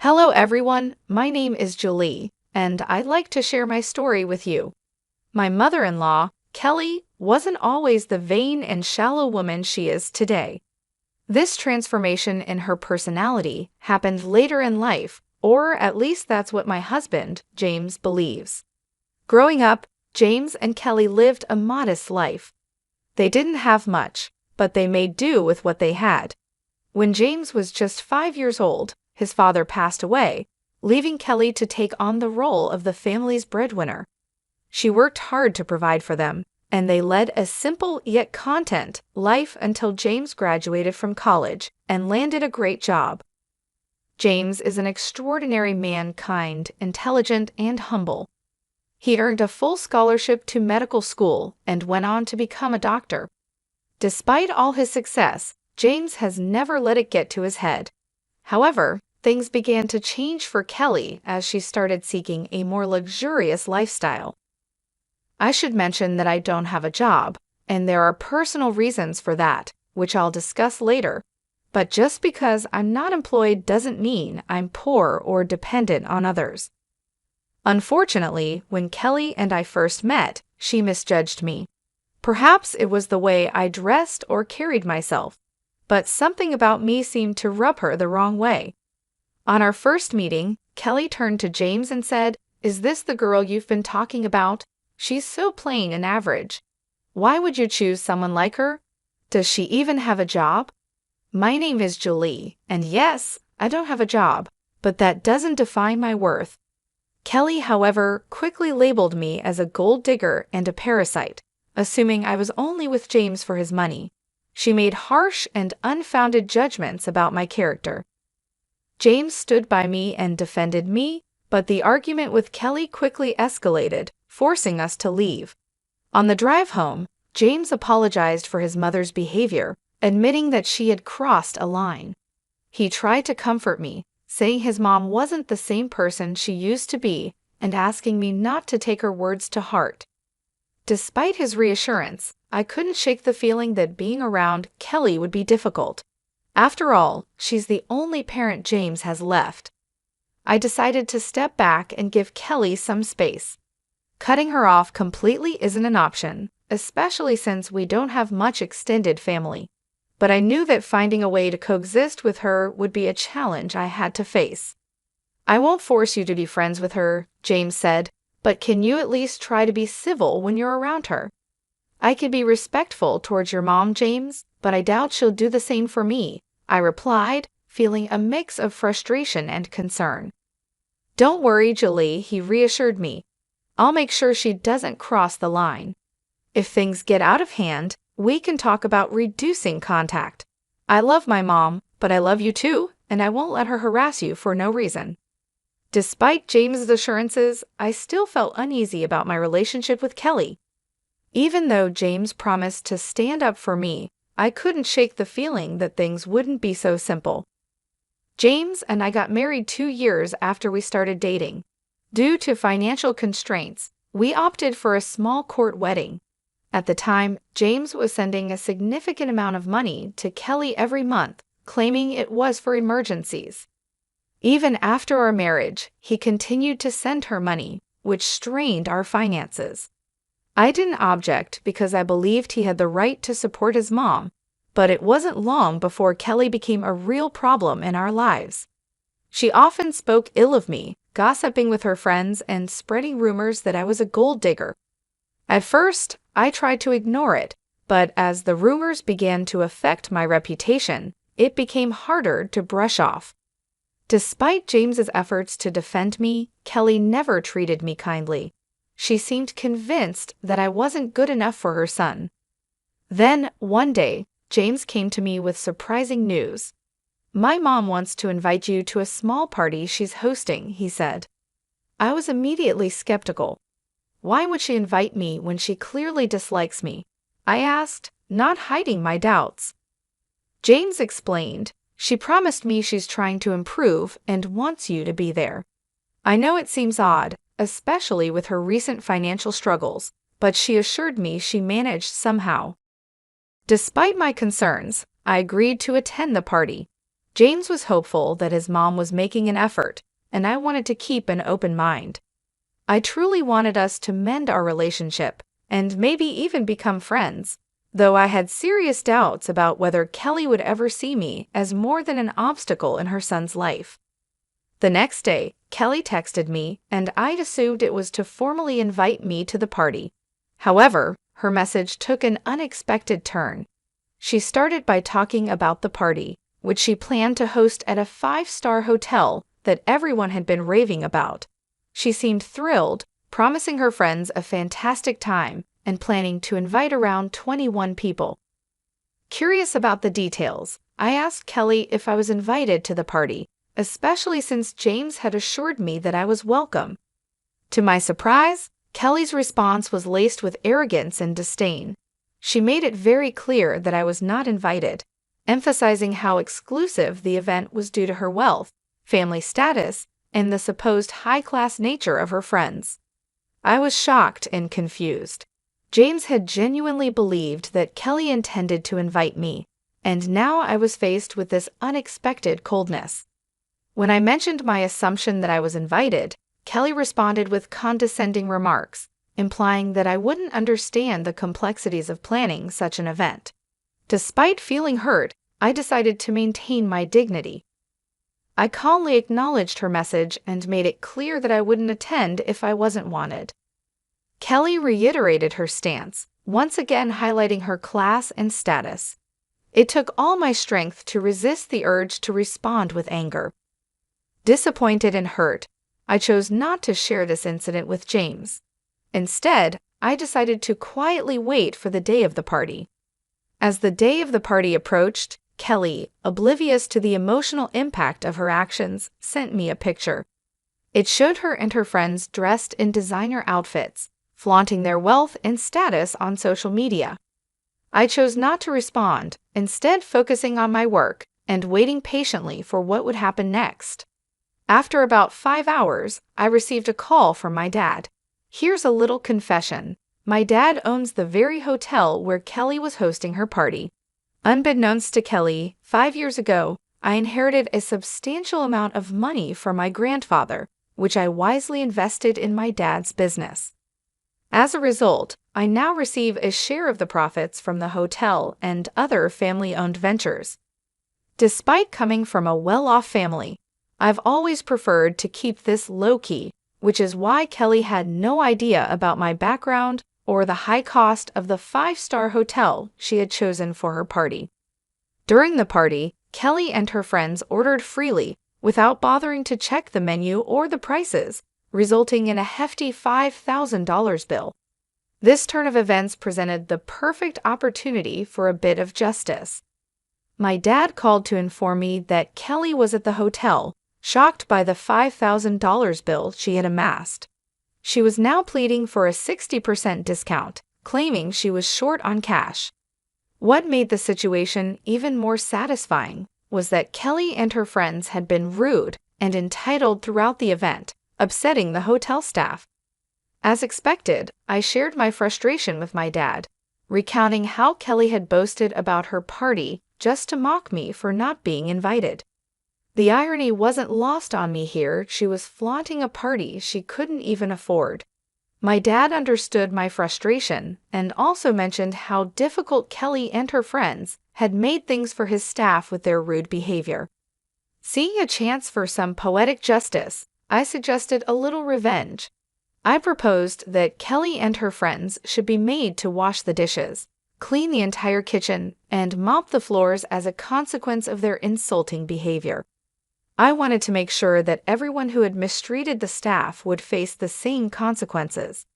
Hello, everyone. My name is Julie, and I'd like to share my story with you. My mother-in-law, Kelly, wasn't always the vain and shallow woman she is today. This transformation in her personality happened later in life, or at least that's what my husband, James, believes. Growing up, James and Kelly lived a modest life. They didn't have much, but they made do with what they had. When James was just 5 years old, his father passed away, leaving Kelly to take on the role of the family's breadwinner. She worked hard to provide for them, and they led a simple yet content life until James graduated from college and landed a great job. James is an extraordinary man, kind, intelligent, and humble. He earned a full scholarship to medical school and went on to become a doctor. Despite all his success, James has never let it get to his head. However, things began to change for Kelly as she started seeking a more luxurious lifestyle. I should mention that I don't have a job, and there are personal reasons for that, which I'll discuss later. But just because I'm not employed doesn't mean I'm poor or dependent on others. Unfortunately, when Kelly and I first met, she misjudged me. Perhaps it was the way I dressed or carried myself, but something about me seemed to rub her the wrong way. On our first meeting, Kelly turned to James and said, "Is this the girl you've been talking about? She's so plain and average. Why would you choose someone like her? Does she even have a job?" My name is Julie, and yes, I don't have a job, but that doesn't define my worth. Kelly, however, quickly labeled me as a gold digger and a parasite, assuming I was only with James for his money. She made harsh and unfounded judgments about my character. James stood by me and defended me, but the argument with Kelly quickly escalated, forcing us to leave. On the drive home, James apologized for his mother's behavior, admitting that she had crossed a line. He tried to comfort me, saying his mom wasn't the same person she used to be and asking me not to take her words to heart. Despite his reassurance, I couldn't shake the feeling that being around Kelly would be difficult. After all, she's the only parent James has left. I decided to step back and give Kelly some space. Cutting her off completely isn't an option, especially since we don't have much extended family. But I knew that finding a way to coexist with her would be a challenge I had to face. "I won't force you to be friends with her," James said, "but can you at least try to be civil when you're around her?" "I can be respectful towards your mom, James, but I doubt she'll do the same for me," I replied, feeling a mix of frustration and concern. "Don't worry, Julie," he reassured me. "I'll make sure she doesn't cross the line. If things get out of hand, we can talk about reducing contact. I love my mom, but I love you too, and I won't let her harass you for no reason." Despite James's assurances, I still felt uneasy about my relationship with Kelly. Even though James promised to stand up for me, I couldn't shake the feeling that things wouldn't be so simple. James and I got married 2 years after we started dating. Due to financial constraints, we opted for a small court wedding. At the time, James was sending a significant amount of money to Kelly every month, claiming it was for emergencies. Even after our marriage, he continued to send her money, which strained our finances. I didn't object because I believed he had the right to support his mom, but it wasn't long before Kelly became a real problem in our lives. She often spoke ill of me, gossiping with her friends and spreading rumors that I was a gold digger. At first, I tried to ignore it, but as the rumors began to affect my reputation, it became harder to brush off. Despite James's efforts to defend me, Kelly never treated me kindly. She seemed convinced that I wasn't good enough for her son. Then, one day, James came to me with surprising news. "My mom wants to invite you to a small party she's hosting," he said. I was immediately skeptical. "Why would she invite me when she clearly dislikes me?" I asked, not hiding my doubts. James explained, "She promised me she's trying to improve and wants you to be there. I know it seems odd, especially with her recent financial struggles, but she assured me she managed somehow." Despite my concerns, I agreed to attend the party. James was hopeful that his mom was making an effort, and I wanted to keep an open mind. I truly wanted us to mend our relationship and maybe even become friends, though I had serious doubts about whether Kelly would ever see me as more than an obstacle in her son's life. The next day, Kelly texted me, and I assumed it was to formally invite me to the party. However, her message took an unexpected turn. She started by talking about the party, which she planned to host at a 5-star hotel that everyone had been raving about. She seemed thrilled, promising her friends a fantastic time and planning to invite around 21 people. Curious about the details, I asked Kelly if I was invited to the party, especially since James had assured me that I was welcome. To my surprise, Kelly's response was laced with arrogance and disdain. She made it very clear that I was not invited, emphasizing how exclusive the event was due to her wealth, family status, and the supposed high-class nature of her friends. I was shocked and confused. James had genuinely believed that Kelly intended to invite me, and now I was faced with this unexpected coldness. When I mentioned my assumption that I was invited, Kelly responded with condescending remarks, implying that I wouldn't understand the complexities of planning such an event. Despite feeling hurt, I decided to maintain my dignity. I calmly acknowledged her message and made it clear that I wouldn't attend if I wasn't wanted. Kelly reiterated her stance, once again highlighting her class and status. It took all my strength to resist the urge to respond with anger. Disappointed and hurt, I chose not to share this incident with James. Instead, I decided to quietly wait for the day of the party. As the day of the party approached, Kelly, oblivious to the emotional impact of her actions, sent me a picture. It showed her and her friends dressed in designer outfits, flaunting their wealth and status on social media. I chose not to respond, instead focusing on my work and waiting patiently for what would happen next. After about 5 hours, I received a call from my dad. Here's a little confession. My dad owns the very hotel where Kelly was hosting her party. Unbeknownst to Kelly, 5 years ago, I inherited a substantial amount of money from my grandfather, which I wisely invested in my dad's business. As a result, I now receive a share of the profits from the hotel and other family-owned ventures. Despite coming from a well-off family, I've always preferred to keep this low-key, which is why Kelly had no idea about my background or the high cost of the 5-star hotel she had chosen for her party. During the party, Kelly and her friends ordered freely without bothering to check the menu or the prices, resulting in a hefty $5,000 bill. This turn of events presented the perfect opportunity for a bit of justice. My dad called to inform me that Kelly was at the hotel, shocked by the $5,000 bill she had amassed. She was now pleading for a 60% discount, claiming she was short on cash. What made the situation even more satisfying was that Kelly and her friends had been rude and entitled throughout the event, upsetting the hotel staff. As expected, I shared my frustration with my dad, recounting how Kelly had boasted about her party just to mock me for not being invited. The irony wasn't lost on me here. She was flaunting a party she couldn't even afford. My dad understood my frustration and also mentioned how difficult Kelly and her friends had made things for his staff with their rude behavior. Seeing a chance for some poetic justice, I suggested a little revenge. I proposed that Kelly and her friends should be made to wash the dishes, clean the entire kitchen, and mop the floors as a consequence of their insulting behavior. I wanted to make sure that everyone who had mistreated the staff would face the same consequences.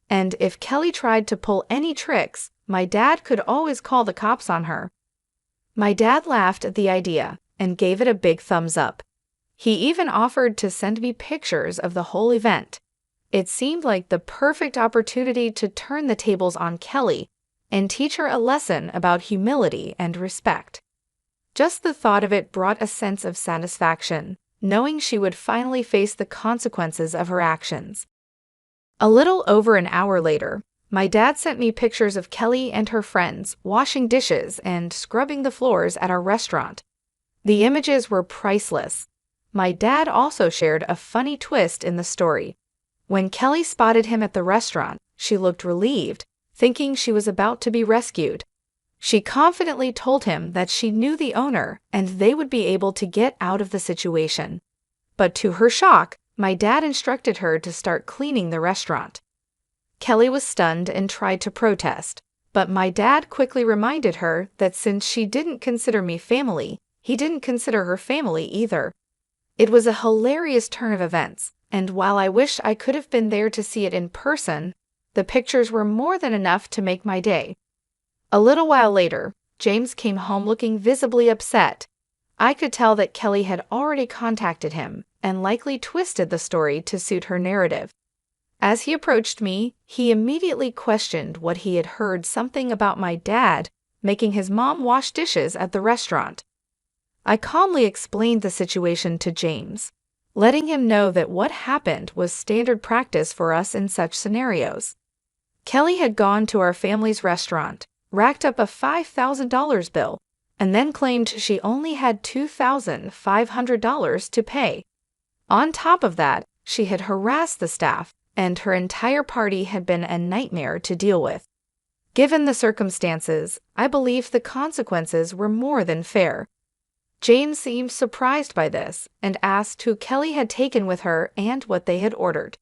And if Kelly tried to pull any tricks, my dad could always call the cops on her. My dad laughed at the idea and gave it a big thumbs up. He even offered to send me pictures of the whole event. It seemed like the perfect opportunity to turn the tables on Kelly and teach her a lesson about humility and respect. Just the thought of it brought a sense of satisfaction, knowing she would finally face the consequences of her actions. A little over an hour later, my dad sent me pictures of Kelly and her friends washing dishes and scrubbing the floors at our restaurant. The images were priceless. My dad also shared a funny twist in the story. When Kelly spotted him at the restaurant, she looked relieved, thinking she was about to be rescued. She confidently told him that she knew the owner and they would be able to get out of the situation. But to her shock, my dad instructed her to start cleaning the restaurant. Kelly was stunned and tried to protest, but my dad quickly reminded her that since she didn't consider me family, he didn't consider her family either. It was a hilarious turn of events, and while I wish I could have been there to see it in person, the pictures were more than enough to make my day. A little while later, James came home looking visibly upset. I could tell that Kelly had already contacted him and likely twisted the story to suit her narrative. As he approached me, he immediately questioned what he had heard something about my dad making his mom wash dishes at the restaurant. I calmly explained the situation to James, letting him know that what happened was standard practice for us in such scenarios. Kelly had gone to our family's restaurant, racked up a $5,000 bill, and then claimed she only had $2,500 to pay. On top of that, she had harassed the staff, and her entire party had been a nightmare to deal with. Given the circumstances, I believe the consequences were more than fair. James seemed surprised by this and asked who Kelly had taken with her and what they had ordered.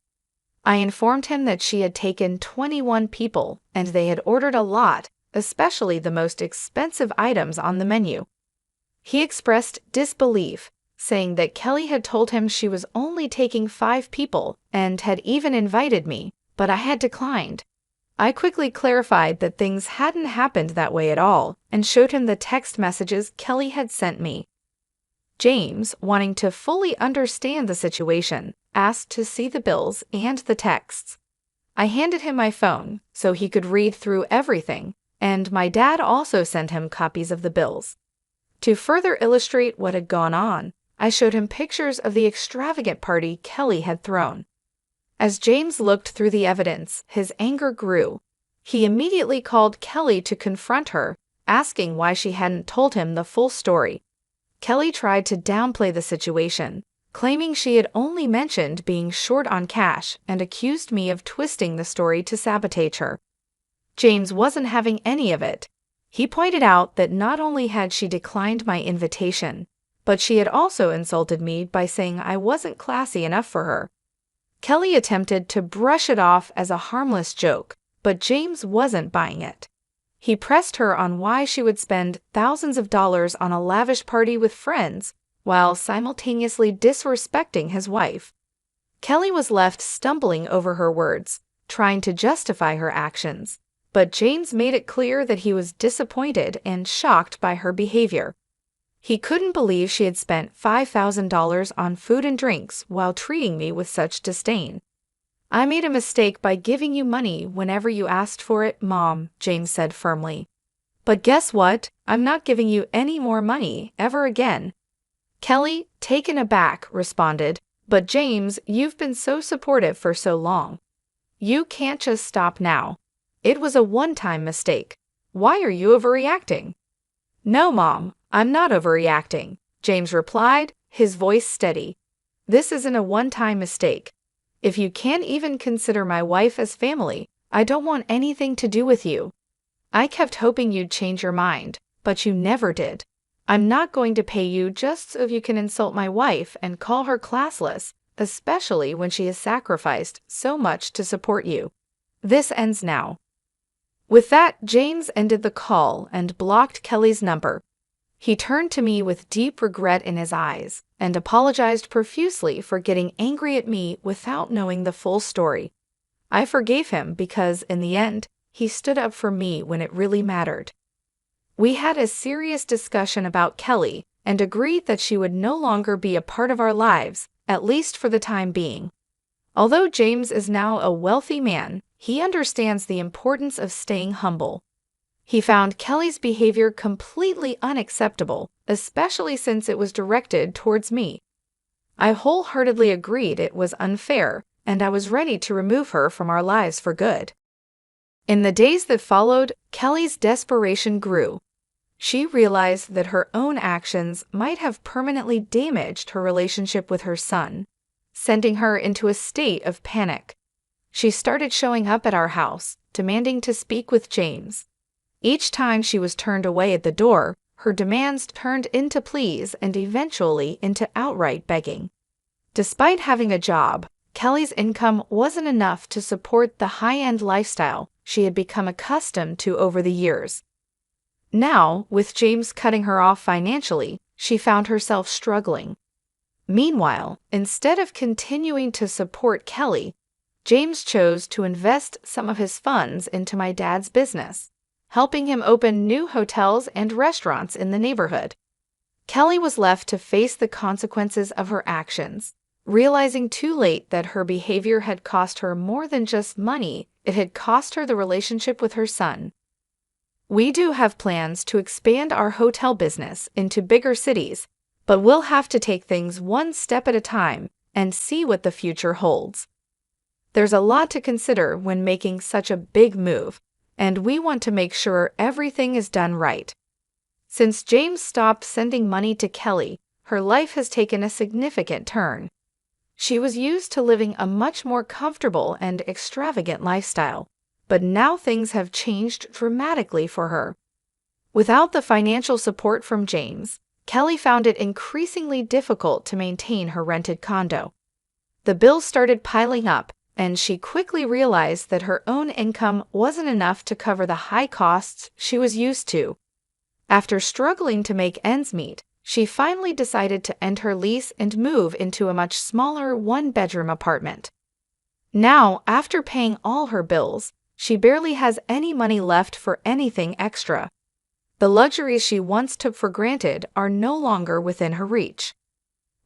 I informed him that she had taken 21 people and they had ordered a lot, especially the most expensive items on the menu. He expressed disbelief, saying that Kelly had told him she was only taking 5 people and had even invited me, but I had declined. I quickly clarified that things hadn't happened that way at all and showed him the text messages Kelly had sent me. James, wanting to fully understand the situation, asked to see the bills and the texts. I handed him my phone so he could read through everything, and my dad also sent him copies of the bills. To further illustrate what had gone on, I showed him pictures of the extravagant party Kelly had thrown. As James looked through the evidence, his anger grew. He immediately called Kelly to confront her, asking why she hadn't told him the full story. Kelly tried to downplay the situation, claiming she had only mentioned being short on cash and accused me of twisting the story to sabotage her. James wasn't having any of it. He pointed out that not only had she declined my invitation, but she had also insulted me by saying I wasn't classy enough for her. Kelly attempted to brush it off as a harmless joke, but James wasn't buying it. He pressed her on why she would spend thousands of dollars on a lavish party with friends while simultaneously disrespecting his wife. Kelly was left stumbling over her words, trying to justify her actions, but James made it clear that he was disappointed and shocked by her behavior. He couldn't believe she had spent $5,000 on food and drinks while treating me with such disdain. I made a mistake by giving you money whenever you asked for it, Mom, James said firmly. But guess what? I'm not giving you any more money ever again. Kelly, taken aback, responded, But James, you've been so supportive for so long. You can't just stop now. It was a one-time mistake. Why are you overreacting? No, Mom, I'm not overreacting, James replied, his voice steady. This isn't a one-time mistake. If you can't even consider my wife as family, I don't want anything to do with you. I kept hoping you'd change your mind, but you never did. I'm not going to pay you just so you can insult my wife and call her classless, especially when she has sacrificed so much to support you. This ends now. With that, James ended the call and blocked Kelly's number. He turned to me with deep regret in his eyes and apologized profusely for getting angry at me without knowing the full story. I forgave him because, in the end, he stood up for me when it really mattered. We had a serious discussion about Kelly and agreed that she would no longer be a part of our lives, at least for the time being. Although James is now a wealthy man, he understands the importance of staying humble. He found Kelly's behavior completely unacceptable, especially since it was directed towards me. I wholeheartedly agreed it was unfair, and I was ready to remove her from our lives for good. In the days that followed, Kelly's desperation grew. She realized that her own actions might have permanently damaged her relationship with her son, sending her into a state of panic. She started showing up at our house, demanding to speak with James. Each time she was turned away at the door, her demands turned into pleas and eventually into outright begging. Despite having a job, Kelly's income wasn't enough to support the high-end lifestyle she had become accustomed to over the years. Now, with James cutting her off financially, she found herself struggling. Meanwhile, instead of continuing to support Kelly, James chose to invest some of his funds into my dad's business, helping him open new hotels and restaurants in the neighborhood. Kelly was left to face the consequences of her actions, realizing too late that her behavior had cost her more than just money, it had cost her the relationship with her son. We do have plans to expand our hotel business into bigger cities, but we'll have to take things one step at a time and see what the future holds. There's a lot to consider when making such a big move, and we want to make sure everything is done right. Since James stopped sending money to Kelly, her life has taken a significant turn. She was used to living a much more comfortable and extravagant lifestyle, but now things have changed dramatically for her. Without the financial support from James, Kelly found it increasingly difficult to maintain her rented condo. The bills started piling up, and she quickly realized that her own income wasn't enough to cover the high costs she was used to. After struggling to make ends meet, she finally decided to end her lease and move into a much smaller one-bedroom apartment. Now, after paying all her bills, she barely has any money left for anything extra. The luxuries she once took for granted are no longer within her reach.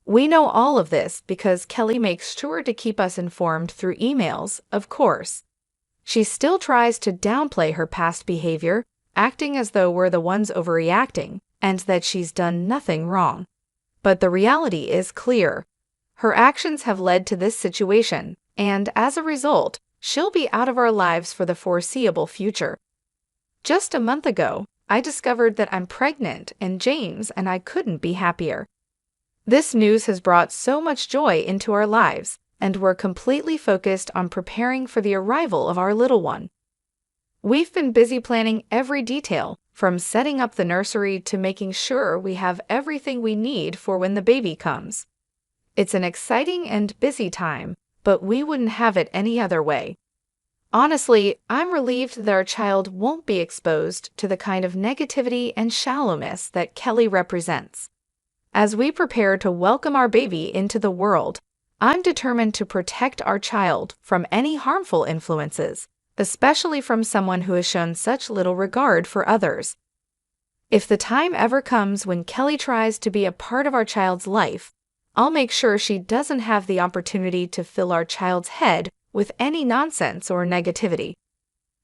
We know all of this because Kelly makes sure to keep us informed through emails, of course. She still tries to downplay her past behavior, acting as though we're the ones overreacting and that she's done nothing wrong. But the reality is clear. Her actions have led to this situation, and as a result, she'll be out of our lives for the foreseeable future. Just a month ago, I discovered that I'm pregnant, and James and I couldn't be happier. This news has brought so much joy into our lives, and we're completely focused on preparing for the arrival of our little one. We've been busy planning every detail, from setting up the nursery to making sure we have everything we need for when the baby comes. It's an exciting and busy time, but we wouldn't have it any other way. Honestly, I'm relieved that our child won't be exposed to the kind of negativity and shallowness that Kelly represents. As we prepare to welcome our baby into the world, I'm determined to protect our child from any harmful influences, especially from someone who has shown such little regard for others. If the time ever comes when Kelly tries to be a part of our child's life, I'll make sure she doesn't have the opportunity to fill our child's head with any nonsense or negativity.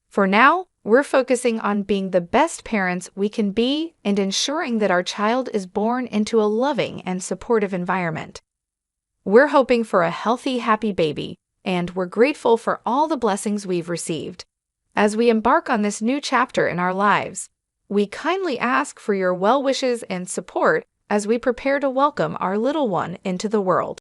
For now, we're focusing on being the best parents we can be and ensuring that our child is born into a loving and supportive environment. We're hoping for a healthy, happy baby, and we're grateful for all the blessings we've received. As we embark on this new chapter in our lives, we kindly ask for your well wishes and support as we prepare to welcome our little one into the world.